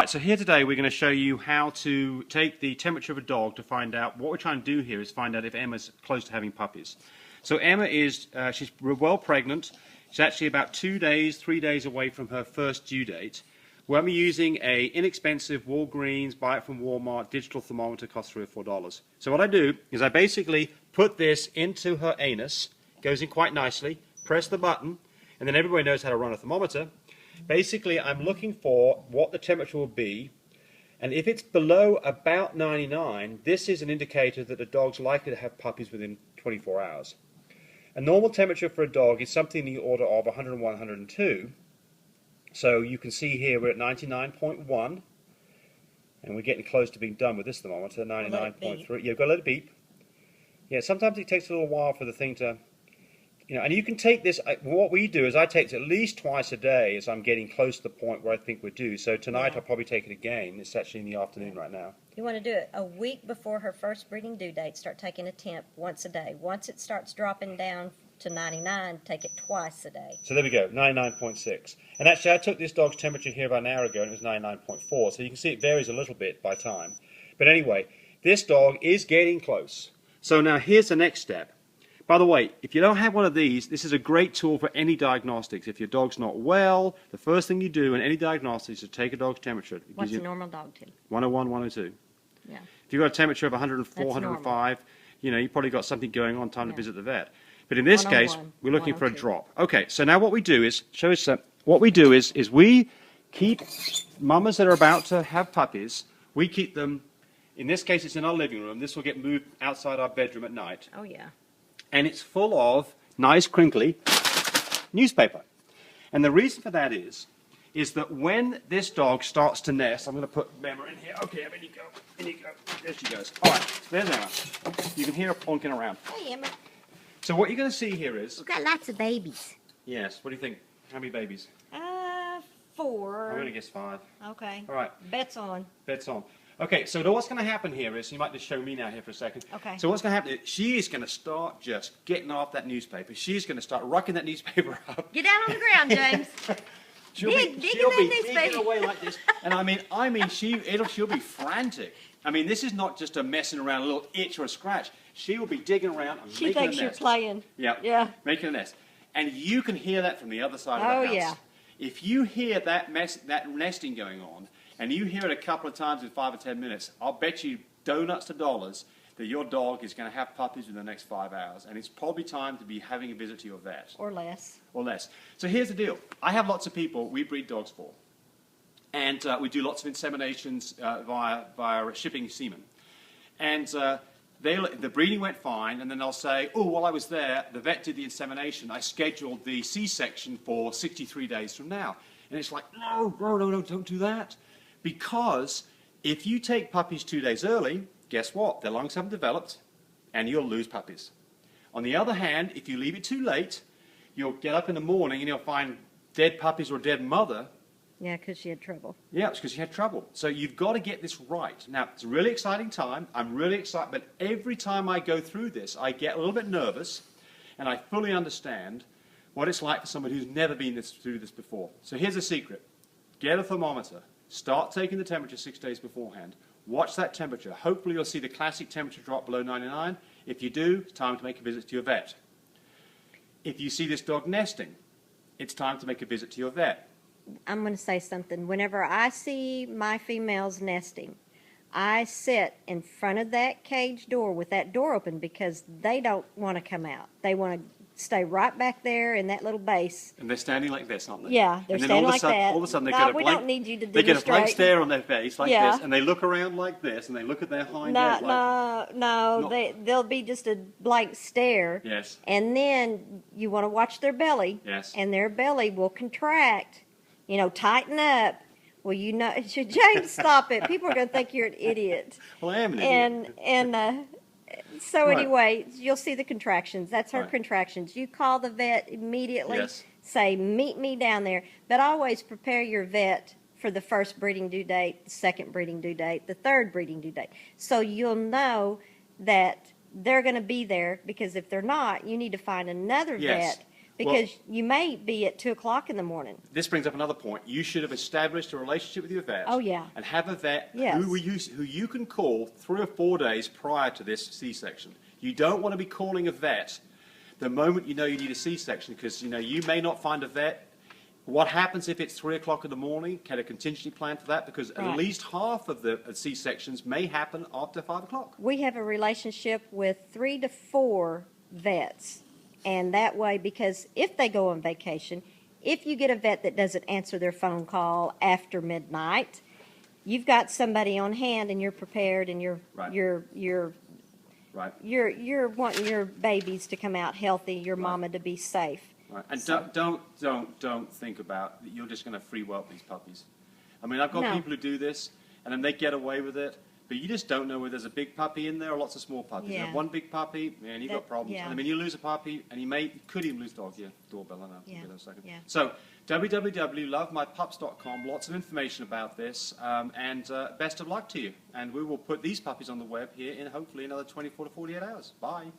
Right, so here today we're going to show you how to take the temperature of a dog to find out, what we're trying to do here is find out if Emma's close to having puppies. So Emma is, she's well pregnant. She's actually about 2 days, 3 days away from her first due date. We're using a inexpensive Walgreens, buy it from Walmart, digital thermometer, costs $3 or $4. So what I do is I basically put this into her anus, goes in quite nicely, press the button, and then everybody knows how to run a thermometer. Basically, I'm looking for what the temperature will be, and if it's below about 99, this is an indicator that the dog's likely to have puppies within 24 hours. A normal temperature for a dog is something in the order of 101, 102. So you can see here we're at 99.1, and we're getting close to being done with this thermometer, 99.3. You've got to let it beep. Yeah, sometimes it takes a little while for the thing to... and you can take this, what we do is I take it at least twice a day as I'm getting close to the point where I think we're due. So tonight I'll probably take it again. It's actually in the afternoon right now. You want to do it a week before her first breeding due date. Start taking a temp once a day. Once it starts dropping down to 99, take it twice a day. So there we go, 99.6. And actually I took this dog's temperature here about an hour ago and it was 99.4. So you can see it varies a little bit by time. But anyway, this dog is getting close. So now here's the next step. By the way, if you don't have one of these, this is a great tool for any diagnostics. If your dog's not well, the first thing you do in any diagnostics is to take a dog's temperature. What's a normal dog temp? 101, 102. Yeah. If you've got a temperature of 104, 105, you've probably got something going on, time to visit the vet. But in this case, we're looking for a drop. Okay, so now what we do is, what we do is we keep mamas that are about to have puppies, we keep them, in this case it's in our living room, this will get moved outside our bedroom at night. Oh yeah. And it's full of nice, crinkly newspaper. And the reason for that is that when this dog starts to nest, I'm going to put Emma in here. Okay, Emma, in you go. In you go. There she goes. All right, there's Emma. You can hear her plonking around. Hey, Emma. So what you're going to see here is... We've got lots of babies. Yes, what do you think? How many babies? 4. I'm going to guess 5. Okay. All right. Bet's on. Bet's on. Okay, so what's going to happen here is, you might just show me now here for a second. Okay. So what's going to happen is she is going to start just getting off that newspaper. She's going to start rocking that newspaper up. Get down on the ground, James. she'll be digging away like this. And I mean, she'll be frantic. I mean, this is not just a messing around, a little itch or a scratch. She will be digging around and making a nest. She thinks you're playing. Yeah. Yeah. Making a nest. And you can hear that from the other side of the house. Oh, yeah. If you hear that nesting going on, and you hear it a couple of times in 5 or 10 minutes, I'll bet you donuts to dollars that your dog is going to have puppies in the next 5 hours. And it's probably time to be having a visit to your vet. Or less. Or less. So here's the deal. I have lots of people we breed dogs for. And we do lots of inseminations via shipping semen. And the breeding went fine, and then they'll say, oh, while I was there, the vet did the insemination. I scheduled the C-section for 63 days from now. And it's like, no, don't do that. Because if you take puppies 2 days early, guess what? Their lungs haven't developed, and you'll lose puppies. On the other hand, if you leave it too late, you'll get up in the morning and you'll find dead puppies or a dead mother. Yeah, because she had trouble. Yeah, it's because she had trouble. So you've got to get this right. Now, it's a really exciting time. I'm really excited, but every time I go through this, I get a little bit nervous, and I fully understand what it's like for somebody who's never been through this before. So here's a secret. Get a thermometer. Start taking the temperature 6 days beforehand. Watch that temperature. Hopefully you'll see the classic temperature drop below 99. If you do, it's time to make a visit to your vet. If you see this dog nesting, it's time to make a visit to your vet. I'm going to say something. Whenever I see my females nesting, I sit in front of that cage door with that door open because they don't want to come out. They want to stay right back there in that little base. And they're standing like this, aren't they? Yeah, they're standing like that. All of a sudden, they get a blank, don't need you to they get a blank stare on their face like this, and they look around like this, and they look at their hind legs like... No, they'll be just a blank stare. Yes. And then you want to watch their belly. Yes. And their belly will contract, tighten up. Well, James, stop it. People are going to think you're an idiot. Well, I am an idiot. So anyway, you'll see the contractions. That's her contractions. You call the vet immediately. Yes. Say, meet me down there. But always prepare your vet for the first breeding due date, the second breeding due date, the third breeding due date. So you'll know that they're going to be there, because if they're not, you need to find another vet Because you may be at 2 o'clock in the morning. This brings up another point. You should have established a relationship with your vet. Oh, yeah. And have a vet Yes. who you can call 3 or 4 days prior to this C-section. You don't want to be calling a vet the moment you know you need a C-section, because you may not find a vet. What happens if it's 3 o'clock in the morning? Can a contingency plan for that? Because at least half of the C-sections may happen after 5 o'clock. We have a relationship with 3 to 4 vets. And that way, because if they go on vacation, if you get a vet that doesn't answer their phone call after midnight, you've got somebody on hand and you're prepared, and you're wanting your babies to come out healthy, your mama to be safe. Right. And don't think about that you're just going to free whelp these puppies. I mean, I've got people who do this, and then they get away with it. But you just don't know whether there's a big puppy in there or lots of small puppies. Yeah. You have one big puppy, and you've got problems. Yeah. I mean, you lose a puppy, and you could even lose dog. Yeah, doorbell, I know. Yeah. Give it a second. Yeah. So, www.lovemypups.com, lots of information about this, and best of luck to you. And we will put these puppies on the web here in hopefully another 24 to 48 hours. Bye.